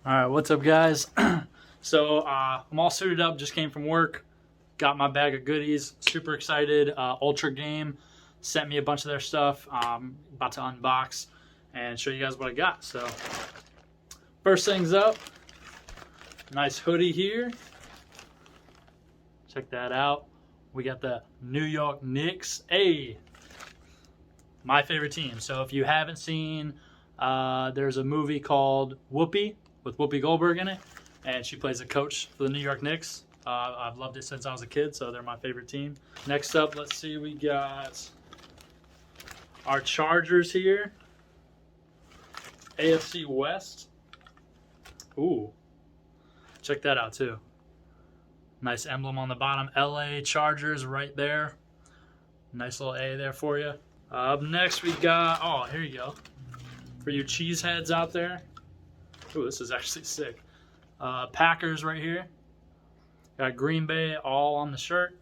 All right, what's up, guys? So I'm all suited up, just came from work, got my bag of goodies, super excited. Ultra Game sent me a bunch of their stuff. About to unbox and show you guys what I got. So first things up, nice hoodie here. Check that out. We got the New York Knicks. Hey, my favorite team. So if you haven't seen, there's a movie called Whoopi with Whoopi Goldberg in it, and she plays a coach for the New York Knicks. I've loved it since I was a kid, so they're my favorite team. Next up, let's see, we got our Chargers here. AFC West. Ooh, check that out too. Nice emblem on the bottom. LA Chargers right there. Nice little A there for you. Up next we got, oh, here you go. For you cheeseheads out there. Ooh, this is actually sick. Packers right here. Got Green Bay all on the shirt.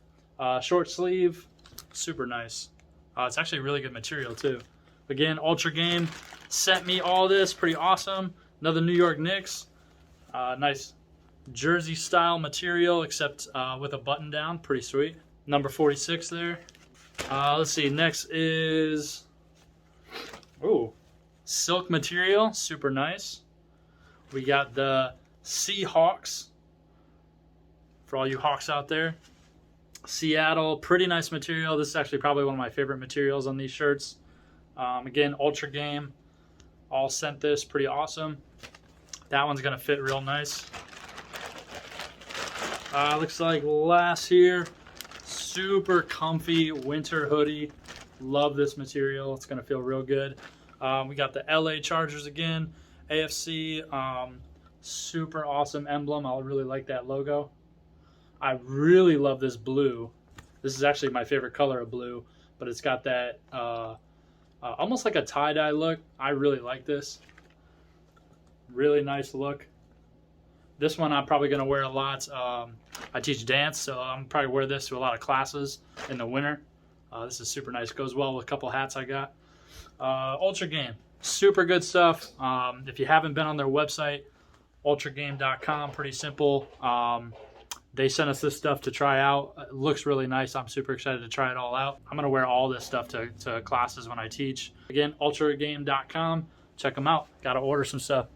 Short sleeve. Super nice. It's actually really good material too. Again, Ultra Game sent me all this. Pretty awesome. Another New York Knicks. Nice jersey style material, except with a button down. Pretty sweet. Number 46 there. Let's see. Next is, ooh, silk material. Super nice. We got the Seahawks. For all you Hawks out there. Seattle. Pretty nice material. This is actually probably one of my favorite materials on these shirts. Again, Ultra Game all sent this. Pretty awesome. That one's going to fit real nice. Looks like last here, super comfy winter hoodie. Love this material. It's going to feel real good. We got the LA Chargers again. AFC, super awesome emblem. I really like that logo. I really love this blue. This is actually my favorite color of blue, but it's got that almost like a tie-dye look. I really like this. Really nice look. This one I'm probably going to wear a lot. I teach dance, so I'm probably wear this to a lot of classes in the winter. This is super nice. Goes well with a couple hats I got. Ultra Game. Super good stuff. If you haven't been on their website, ultragame.com, pretty simple. They sent us this stuff to try out. It looks really nice. I'm super excited to try it all out. I'm going to wear all this stuff to classes when I teach. Again, ultragame.com. Check them out. Got to order some stuff.